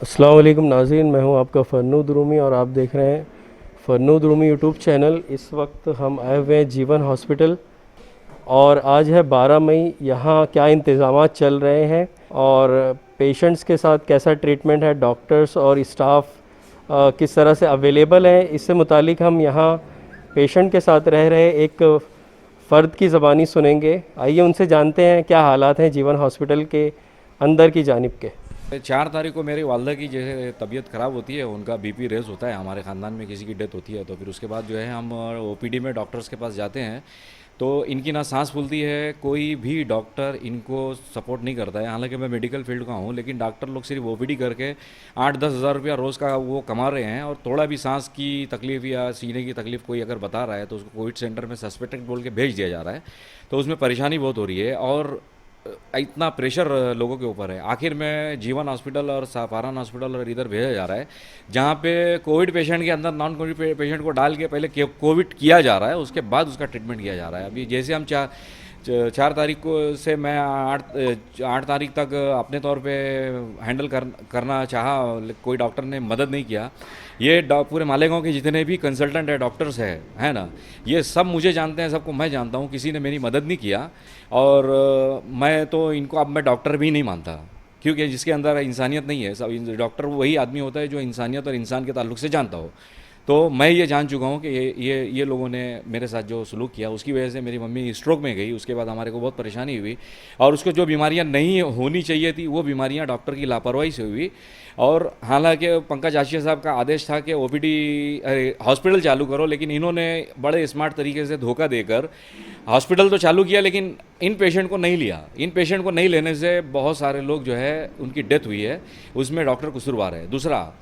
अस्सलाम वालेकुम नाज़रीन, मैं हूं आपका फ़रनूद रूमी और आप देख रहे हैं फ़रनूद रूमी यूट्यूब चैनल। इस वक्त हम आए हुए हैं जीवन हॉस्पिटल और आज है 12 मई। यहाँ क्या इंतज़ामात चल रहे हैं और पेशेंट्स के साथ कैसा ट्रीटमेंट है, डॉक्टर्स और स्टाफ किस तरह से अवेलेबल है, इससे मुतालिक हम यहाँ पेशेंट के साथ रह रहे एक फ़र्द की ज़बानी सुनेंगे। आइए उनसे जानते हैं क्या हालात हैं जीवन हॉस्पिटल के अंदर की जानिब के। 4 तारीख को मेरी वालदा की जैसे तबीयत ख़राब होती है, उनका बीपी रेज़ होता है, हमारे ख़ानदान में किसी की डेथ होती है, तो फिर उसके बाद जो है हम ओपीडी में डॉक्टर्स के पास जाते हैं। तो इनकी ना सांस फूलती है, कोई भी डॉक्टर इनको सपोर्ट नहीं करता है। हालांकि मैं मेडिकल फील्ड का हूँ, लेकिन डॉक्टर लोग सिर्फ ओपीडी करके 8-10 हज़ार रुपया रोज़ का वो कमा रहे हैं, और थोड़ा भी सांस की तकलीफ़ या सीने की तकलीफ़ कोई अगर बता रहा है तो उसको कोविड सेंटर में सस्पेक्टेड बोल के भेज दिया जा रहा है। तो उसमें परेशानी बहुत हो रही है और इतना प्रेशर लोगों के ऊपर है। आखिर में जीवन हॉस्पिटल और फारहान हॉस्पिटल और इधर भेजा जा रहा है, जहाँ पे कोविड पेशेंट के अंदर नॉन कोविड पेशेंट को डाल के पहले कोविड किया जा रहा है, उसके बाद उसका ट्रीटमेंट किया जा रहा है। अभी जैसे हम 4 तारीख को से मैं 8 तारीख तक अपने तौर पे हैंडल करना चाहा, कोई डॉक्टर ने मदद नहीं किया। ये पूरे मालेगांव के जितने भी कंसल्टेंट है, डॉक्टर्स है ना, ये सब मुझे जानते हैं, सबको मैं जानता हूँ, किसी ने मेरी मदद नहीं किया। और मैं तो इनको अब मैं डॉक्टर भी नहीं मानता, क्योंकि जिसके अंदर इंसानियत नहीं है। सब डॉक्टर वही आदमी होता है जो इंसानियत और इंसान के ताल्लुक से जानता हो। तो मैं ये जान चुका हूँ कि ये लोगों ने मेरे साथ जो सलूक किया, उसकी वजह से मेरी मम्मी स्ट्रोक में गई। उसके बाद हमारे को बहुत परेशानी हुई, और उसको जो बीमारियाँ नहीं होनी चाहिए थी वो बीमारियाँ डॉक्टर की लापरवाही से हुई। और हालांकि पंकज आशिया साहब का आदेश था कि ओपीडी हॉस्पिटल चालू करो, लेकिन इन्होंने बड़े स्मार्ट तरीके से धोखा देकर हॉस्पिटल तो चालू किया, लेकिन इन पेशेंट को नहीं लिया। इन पेशेंट को नहीं लेने से बहुत सारे लोग जो है उनकी डेथ हुई है, उसमें डॉक्टर कसूरवार है। दूसरा,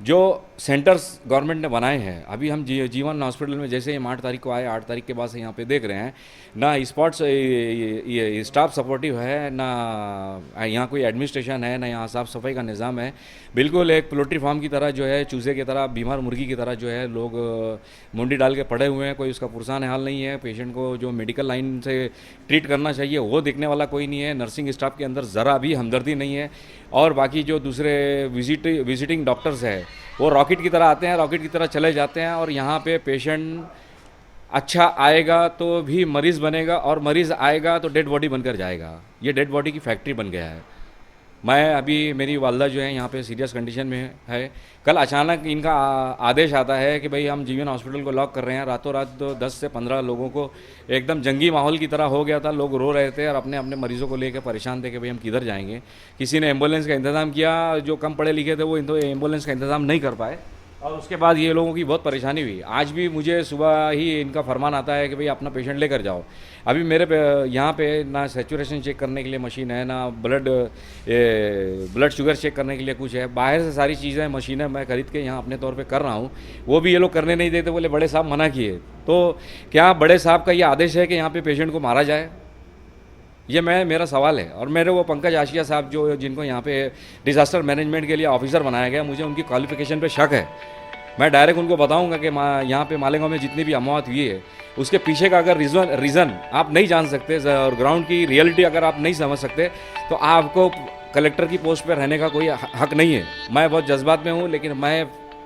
जो सेंटर्स गवर्नमेंट ने बनाए हैं, अभी हम जीवन हॉस्पिटल में जैसे हम 8 तारीख को आए, 8 तारीख के बाद से यहाँ पे देख रहे हैं ना स्पॉट्स, ये स्टाफ सपोर्टिव है, ना यहाँ कोई एडमिनिस्ट्रेशन है, ना यहाँ साफ़ सफाई का निज़ाम है। बिल्कुल एक पोल्ट्री फार्म की तरह जो है, चूज़े की तरह, बीमार मुर्गी की तरह जो है लोग मुंडी डाल के पड़े हुए हैं। कोई उसका पुरसान हाल नहीं है। पेशेंट को जो मेडिकल लाइन से ट्रीट करना चाहिए वो देखने वाला कोई नहीं है। नर्सिंग स्टाफ के अंदर ज़रा भी हमदर्दी नहीं है। और बाकी जो दूसरे विजिटिंग डॉक्टर्स है वो रॉकेट की तरह आते हैं, रॉकेट की तरह चले जाते हैं। और यहाँ पे पेशेंट अच्छा आएगा तो भी मरीज़ बनेगा, और मरीज़ आएगा तो डेड बॉडी बनकर जाएगा। ये डेड बॉडी की फैक्ट्री बन गया है। मैं अभी, मेरी वालदा जो है यहाँ पे सीरियस कंडीशन में है। कल अचानक इनका आदेश आता है कि भाई हम जीवन हॉस्पिटल को लॉक कर रहे हैं। रातों रात 10 से 15 लोगों को एकदम जंगी माहौल की तरह हो गया था। लोग रो रहे थे और अपने अपने मरीज़ों को लेकर परेशान थे कि भाई हम किधर जाएंगे। किसी ने एम्बुलेंस का इंतज़ाम किया, जो कम पढ़े लिखे थे वो एम्बुलेंस का इंतज़ाम नहीं कर पाए, और उसके बाद ये लोगों की बहुत परेशानी हुई। आज भी मुझे सुबह ही इनका फरमान आता है कि भाई अपना पेशेंट लेकर जाओ। अभी मेरे यहाँ पे ना सैचुरेशन चेक करने के लिए मशीन है, ना ब्लड शुगर चेक करने के लिए कुछ है। बाहर से सारी चीज़ें, मशीनें मैं खरीद के यहाँ अपने तौर पे कर रहा हूँ, वो भी ये लोग करने नहीं देते। बोले बड़े साहब मना किए। तो क्या बड़े साहब का ये आदेश है कि यहाँ पे पेशेंट को मारा जाए? ये मेरा सवाल है। और मेरे वो पंकज आशिया साहब जो जिनको यहाँ पे डिज़ास्टर मैनेजमेंट के लिए ऑफिसर बनाया गया, मुझे उनकी क्वालिफिकेशन पे शक है। मैं डायरेक्ट उनको बताऊंगा कि यहाँ पे मालेगांव में जितनी भी अमवात हुई है उसके पीछे का अगर रीज़न आप नहीं जान सकते और ग्राउंड की रियलिटी अगर आप नहीं समझ सकते, तो आपको कलेक्टर की पोस्ट पर रहने का कोई हक नहीं है। मैं बहुत जज्बात में हूँ, लेकिन मैं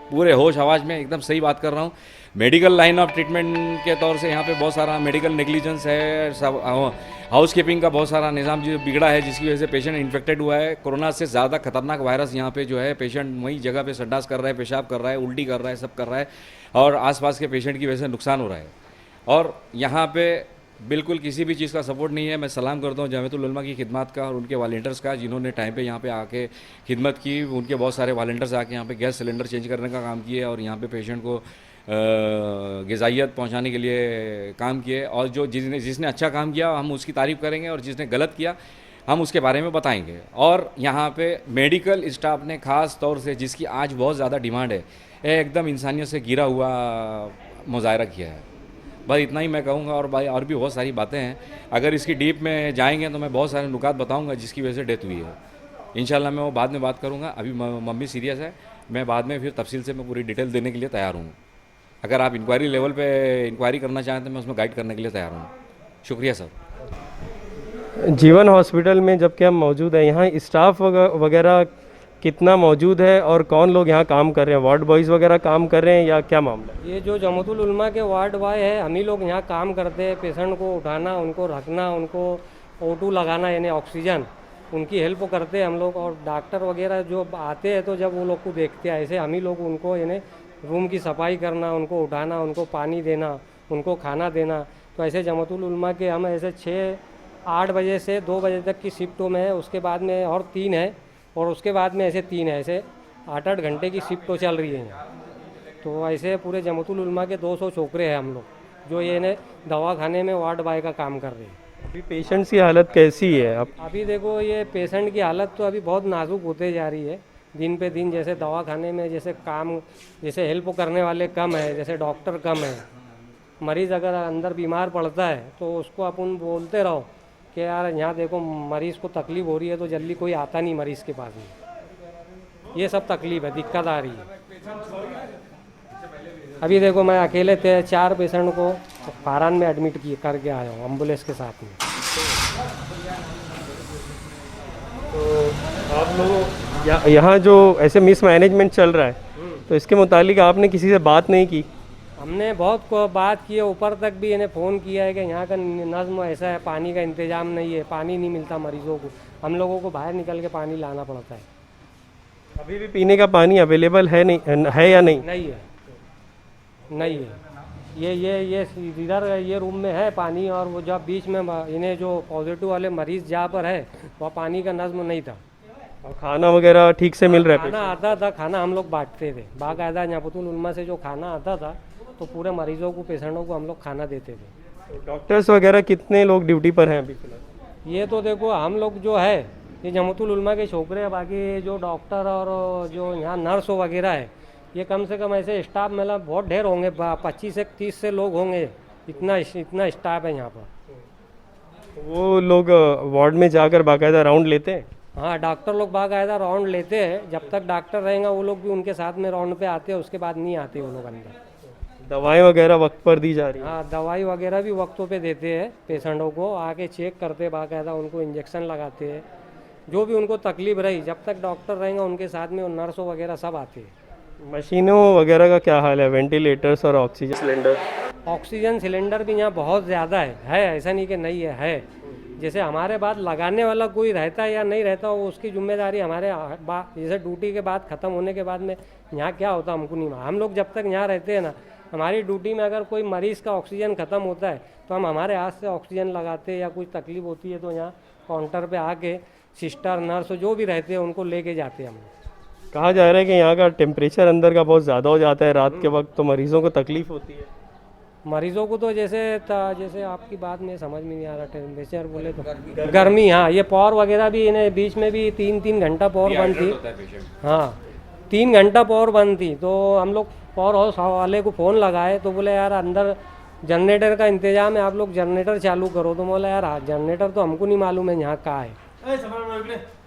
पूरे होश आवाज़ में एकदम सही बात कर रहा हूँ। मेडिकल लाइन ऑफ ट्रीटमेंट के तौर से यहाँ पे बहुत सारा मेडिकल नेग्लिजेंस है, सब हाउस कीपिंग का बहुत सारा निज़ाम जो बिगड़ा है, जिसकी वजह से पेशेंट इन्फेक्टेड हुआ है। कोरोना से ज़्यादा खतरनाक वायरस यहाँ पे जो है, पेशेंट वही जगह पे संडास कर रहा है, पेशाब कर रहा है, उल्टी कर रहा है, सब कर रहा है, और आसपास के पेशेंट की वजह से नुकसान हो रहा है। और यहाँ पे बिल्कुल किसी भी चीज़ का सपोर्ट नहीं है। मैं सलाम करता हूँ जमीयतुल उलमा की खिदमत का और उनके वॉलंटियर्स का, जिन्होंने टाइम पे यहाँ पे आके खिदमत की। उनके बहुत सारे वॉलंटियर्स आके यहाँ पे गैस सिलेंडर चेंज करने का काम किए, और यहाँ पे पेशेंट को ग़िज़ाइयत पहुँचाने के लिए काम किए। और जो जिसने अच्छा काम किया हम उसकी तारीफ़ करेंगे, और जिसने गलत किया हम उसके बारे में बताएंगे। और यहाँ पे मेडिकल स्टाफ ने ख़ास तौर से, जिसकी आज बहुत ज़्यादा डिमांड है, एकदम इंसानियत से घिरा हुआ मुजाहरा किया है। बस इतना ही मैं कहूँगा। और भाई और भी बहुत सारी बातें हैं, अगर इसकी डीप में जाएंगे तो मैं बहुत सारे नुकात बताऊँगा जिसकी वजह से डेथ हुई है। इंशाल्लाह मैं वो बाद में बात करूँगा। अभी मम्मी सीरियस है, मैं बाद में फिर तफसील से मैं पूरी डिटेल देने के लिए तैयार हूँ। अगर आप इंक्वायरी लेवल पे इंक्वायरी करना चाहें तो मैं उसमें गाइड करने के लिए तैयार हूँ। शुक्रिया सर। जीवन हॉस्पिटल में जबकि हम मौजूद हैं, यहाँ स्टाफ वगैरह कितना मौजूद है और कौन लोग यहाँ काम कर रहे हैं? वार्ड बॉयज़ वगैरह काम कर रहे हैं या क्या मामला है? ये जो जमातुल उलमा के वार्ड बॉय है, हम ही लोग यहाँ काम करते हैं। पेशेंट को उठाना, उनको रखना, उनको O2 लगाना यानी ऑक्सीजन, उनकी हेल्प करते हैं हम लोग। और डॉक्टर वगैरह जो आते हैं तो जब वो लोग को देखते हैं, ऐसे हम ही लोग उनको यानी रूम की सफाई करना, उनको उठाना, उनको पानी देना, उनको खाना देना। तो ऐसे जमातुल उलमा के हम ऐसे 6-8 बजे से 2 बजे तक की शिफ्टों में है, उसके बाद में और 3 है, और उसके बाद में ऐसे 3 है, ऐसे 8-8 घंटे की शिफ्टों चल रही है यहाँ। तो ऐसे पूरे जमातुल उलमा के 200 छोकरे हैं हम लोग जो ये ने दवाखाने में वार्ड बॉय का काम कर रहे हैं। अभी पेशेंट्स की हालत कैसी है? अब अभी देखो ये पेशेंट की हालत तो अभी बहुत नाजुक होते जा रही है दिन पे दिन। जैसे दवाखाने में जैसे काम, जैसे हेल्प करने वाले कम है, जैसे डॉक्टर कम है। मरीज़ अगर अंदर बीमार पड़ता है तो उसको अपन बोलते रहो कि यार यहाँ देखो मरीज़ को तकलीफ़ हो रही है, तो जल्दी कोई आता नहीं मरीज़ के पास में। ये सब तकलीफ़ है, दिक्कत आ रही है। अभी देखो मैं अकेले थे, 4 पेशेंट को फारान में एडमिट किए करके आया हूँ एम्बुलेंस के साथ में। तो आप लोग यहाँ जो ऐसे मिसमैनेजमेंट चल रहा है, तो इसके मुतालिक आपने किसी से बात नहीं की? हमने बहुत बात की है, ऊपर तक भी इन्हें फ़ोन किया है कि यहाँ का नज़्म ऐसा है, पानी का इंतज़ाम नहीं है, पानी नहीं मिलता मरीज़ों को, हम लोगों को बाहर निकल के पानी लाना पड़ता है। अभी भी पीने का पानी अवेलेबल है नहीं है या नहीं? नहीं है, नहीं है। ये इधर ये रूम में है पानी, और वो जब बीच में इन्हें जो पॉजिटिव वाले मरीज़ जहाँ पर है वहाँ पानी का नज़्म नहीं था। और खाना वगैरह ठीक से मिल रहा है? खाना आता था, खाना हम लोग बांटते थे बाकायदा। जमातुल उलमा से जो खाना आता था तो पूरे मरीजों को, पेशेंटों को हम लोग खाना देते थे। डॉक्टर्स वगैरह कितने लोग ड्यूटी पर हैं अभी फिलहाल? ये तो देखो हम लोग जो है ये जमातुल उलमा के छोकरे हैं, बाकी जो डॉक्टर और जो यहाँ नर्स वगैरह है ये कम से कम ऐसे स्टाफ मतलब बहुत ढेर होंगे, 25 से 30 से लोग होंगे, इतना स्टाफ है यहाँ पर। वो लोग वार्ड में जाकर बाकायदा राउंड लेते हैं? हाँ, डॉक्टर लोग बाकायदा राउंड लेते हैं। जब तक डॉक्टर रहेंगे वो लोग भी उनके साथ में राउंड पे आते हैं, उसके बाद नहीं आते वो लोग अंदर। दवाएं वगैरह वक्त पर दी जा रही है? हाँ, दवाई वगैरह भी वक्तों पे देते हैं, पेशेंटों को आके चेक करते हैं बाकायदा, उनको इंजेक्शन लगाते हैं। जो भी उनको तकलीफ रही, जब तक डॉक्टर रहेंगे उनके साथ में नर्सों वगैरह सब आते हैं। मशीनों वगैरह का क्या हाल है? वेंटिलेटर्स और ऑक्सीजन सिलेंडर? ऑक्सीजन सिलेंडर भी यहाँ बहुत ज़्यादा है, ऐसा नहीं कि नहीं है। जैसे हमारे बाद लगाने वाला कोई रहता है या नहीं रहता, वो उसकी जिम्मेदारी हमारे जैसे ड्यूटी के बाद ख़त्म होने के बाद में यहाँ क्या होता हमको नहीं मालूम। हम लोग जब तक यहाँ रहते हैं ना, हमारी ड्यूटी में अगर कोई मरीज़ का ऑक्सीजन ख़त्म होता है तो हम हमारे हाथ से ऑक्सीजन लगाते हैं, या कुछ तकलीफ होती है तो यहाँ काउंटर पे आके सिस्टर नर्स जो भी रहते हैं उनको लेके जाते हैं हम। कहा जा रहा है कि यहाँ का टेम्परेचर अंदर का बहुत ज़्यादा हो जाता है रात के वक्त, तो मरीज़ों को तकलीफ़ होती है? मरीज़ों को तो जैसे आपकी बात में समझ में नहीं आ रहा, टेम्परेचर बोले तो गर्मी। हाँ, ये पावर वगैरह भी इन्हें बीच में भी 3-3 घंटा पावर बंद थी। हाँ, 3 घंटा पावर बंद थी, तो हम लोग पावर हाउस वाले को फ़ोन लगाए तो बोले यार अंदर जनरेटर का इंतज़ाम है, आप लोग जनरेटर चालू करो। तो बोला यार जनरेटर तो हमको नहीं मालूम है यहाँ कहाँ है।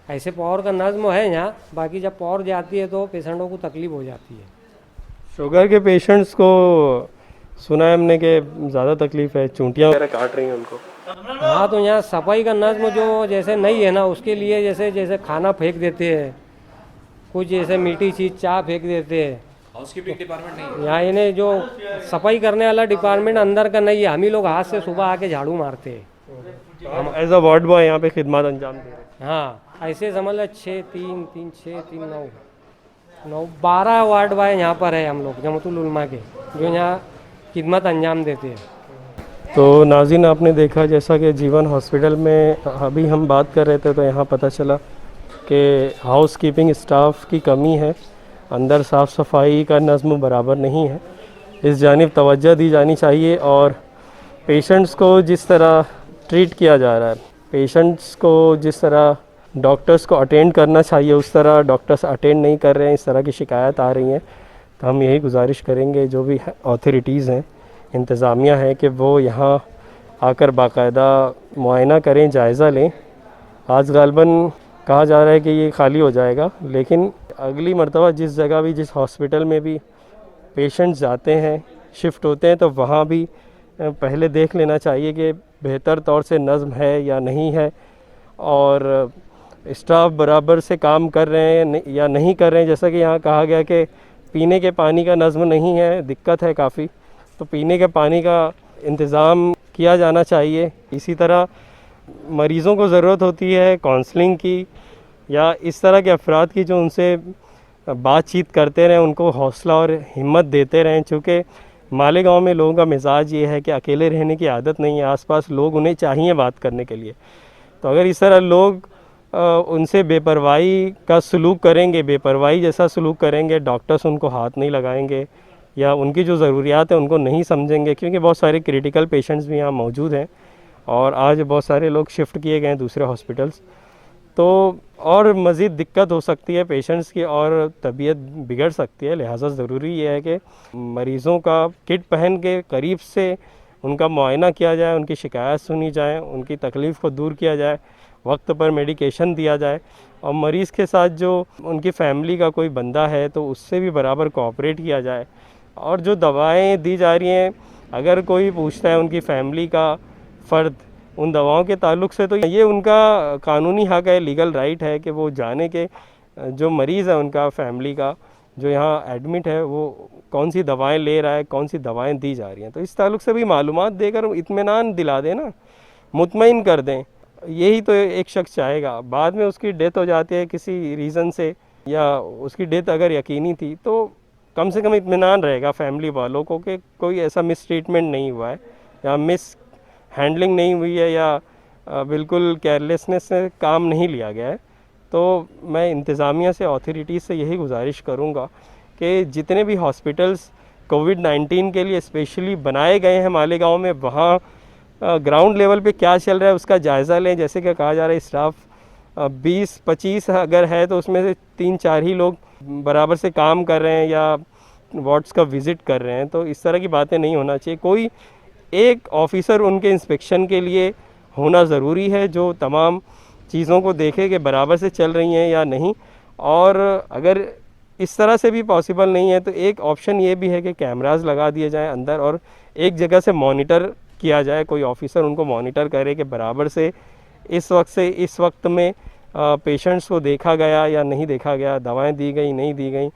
ऐसे पावर का नज़्म है यहाँ, बाकी जब पावर जाती है तो पेशेंटों को तकलीफ हो जाती है। शुगर के पेशेंट्स को सुना है हमने कि ज़्यादा तकलीफ है, चूंटियाँ वगैरह काट रही हैं उनको। हाँ, तो यहाँ सफाई का नज़्म जो जैसे नहीं है ना, उसके लिए जैसे खाना फेंक देते हैं, कुछ जैसे मीठी चीज़ चाय फेंक देते हैं। हाउसकीपिंग डिपार्टमेंट नहीं है यहाँ इन्हें जो सफाई करने वाला डिपार्टमेंट अंदर का नहीं है, हम ही लोग हाथ से सुबह आके झाड़ू मारते हैं। हम एज अ वार्ड बॉय यहाँ पे खिदमत अंजाम दे रहे हैं। हाँ, ऐसे समझ लो 12 वार्ड बॉय यहाँ पर है हम लोग जमातुल उलमा के, जो यहाँ खिदमत अंजाम देते हैं। तो नाज़रीन, आपने देखा जैसा कि जीवन हॉस्पिटल में अभी हम बात कर रहे थे तो यहाँ पता चला कि हाउस कीपिंग स्टाफ की कमी है, अंदर साफ़ सफाई का नज़्म बराबर नहीं है। इस जानिब तवज्जो दी जानी चाहिए, और पेशेंट्स को जिस तरह ट्रीट किया जा रहा है, पेशेंट्स को जिस तरह डॉक्टर्स को अटेंड करना चाहिए उस तरह डॉक्टर्स अटेंड नहीं कर रहे हैं, इस तरह की शिकायत आ रही हैं। तो हम यही गुजारिश करेंगे जो भी अथॉरिटीज़ हैं, इंतज़ामिया है, कि वो यहाँ आकर बाकायदा मुआयना करें, जायज़ा लें। आज गालबन कहा जा रहा है कि ये खाली हो जाएगा, लेकिन अगली मरतबा जिस जगह भी, जिस हॉस्पिटल में भी पेशेंट्स जाते हैं, शिफ्ट होते हैं, तो वहाँ भी पहले देख लेना चाहिए कि बेहतर तौर से नज़्म है या नहीं है, और स्टाफ बराबर से काम कर रहे हैं या नहीं कर रहे हैं। जैसा कि यहाँ कहा गया कि पीने के पानी का नज़्म नहीं है, दिक्कत है काफ़ी, तो पीने के पानी का इंतज़ाम किया जाना चाहिए। इसी तरह मरीज़ों को ज़रूरत होती है काउंसलिंग की या इस तरह के अफराद की जो उनसे बातचीत करते रहें, उनको हौसला और हिम्मत देते रहें। चूँकि मालेगांव में लोगों का मिजाज ये है कि अकेले रहने की आदत नहीं है, आसपास लोग उन्हें चाहिए बात करने के लिए। तो अगर इस तरह लोग उनसे बेपरवाही का सलूक करेंगे, बेपरवाही जैसा सलूक करेंगे, डॉक्टर्स उनको हाथ नहीं लगाएंगे या उनकी जो ज़रूरियात है उनको नहीं समझेंगे, क्योंकि बहुत सारे क्रिटिकल पेशेंट्स भी यहाँ मौजूद हैं और आज बहुत सारे लोग शिफ्ट किए गए हैं दूसरे हॉस्पिटल्स, तो और मज़ीद दिक्कत हो सकती है पेशेंट्स की और तबीयत बिगड़ सकती है। लिहाजा ज़रूरी ये है कि मरीज़ों का किट पहन के करीब से उनका मुआयना किया जाए, उनकी शिकायत सुनी जाए, उनकी तकलीफ़ को दूर किया जाए, वक्त पर मेडिकेशन दिया जाए और मरीज़ के साथ जो उनकी फ़ैमिली का कोई बंदा है तो उससे भी बराबर कोऑपरेट किया जाए। और जो दवाएं दी जा रही हैं, अगर कोई पूछता है उनकी फ़ैमिली का फ़र्द उन दवाओं के ताल्लुक़ से, तो ये उनका कानूनी हक़ है, लीगल राइट है कि वो जाने के जो मरीज़ है उनका फ़ैमिली का जो यहाँ एडमिट है वो कौन सी दवाएं ले रहा है, कौन सी दवाएं दी जा रही हैं। तो इस ताल्लुक़ से भी मालूमात देकर इत्मीनान दिला दें ना, मुतमईन कर दें। यही तो एक शख्स चाहेगा। बाद में उसकी डेथ हो जाती है किसी रीज़न से या उसकी डेथ अगर यकीनी थी तो कम से कम इत्मीनान रहेगा फैमिली वालों को कि कोई ऐसा मिस ट्रीटमेंट नहीं हुआ है या मिस हैंडलिंग नहीं हुई है या बिल्कुल केयरलेसनेस से काम नहीं लिया गया है। तो मैं इंतज़ामिया से, अथॉरिटीज़ से यही गुजारिश करूँगा कि जितने भी हॉस्पिटल्स कोविड-19 के लिए स्पेशली बनाए गए हैं मालेगांव में, वहाँ ग्राउंड लेवल पे क्या चल रहा है उसका जायज़ा लें। जैसे कि कहा जा रहा है स्टाफ 20-25 अगर है तो उसमें से 3-4 ही लोग बराबर से काम कर रहे हैं या वार्ड्स का विज़िट कर रहे हैं, तो इस तरह की बातें नहीं होना चाहिए। कोई एक ऑफिसर उनके इंस्पेक्शन के लिए होना ज़रूरी है जो तमाम चीज़ों को देखे कि बराबर से चल रही हैं या नहीं। और अगर इस तरह से भी पॉसिबल नहीं है तो एक ऑप्शन ये भी है कि कैमरास लगा दिए जाएं अंदर और एक जगह से मॉनिटर किया जाए, कोई ऑफिसर उनको मॉनिटर करे कि बराबर से इस वक्त में पेशेंट्स को देखा गया या नहीं देखा गया, दवाएं दी गई नहीं दी गई।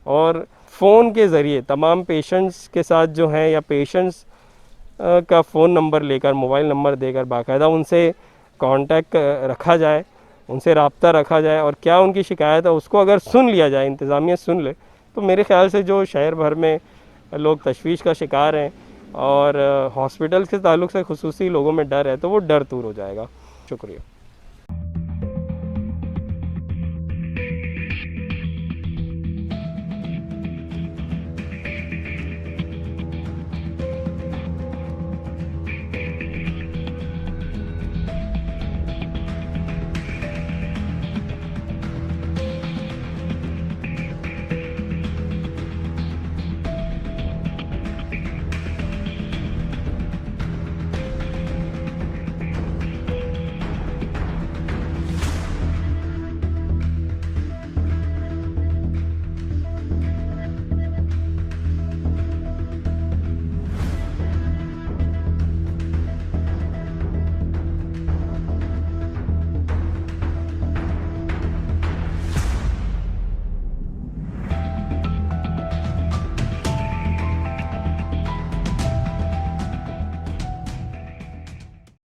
और फ़ोन के ज़रिए तमाम पेशेंट्स के साथ जो हैं या पेशेंट्स का फ़ोन नंबर लेकर, मोबाइल नंबर देकर बाकायदा उनसे कांटेक्ट रखा जाए, उनसे रब्ता रखा जाए और क्या उनकी शिकायत है उसको अगर सुन लिया जाए, इंतज़ामिया सुन ले, तो मेरे ख़्याल से जो शहर भर में लोग तशवीश का शिकार हैं और हॉस्पिटल के ताल्लुक़ से खुसूसी लोगों में डर है तो वो डर दूर हो जाएगा। शुक्रिया।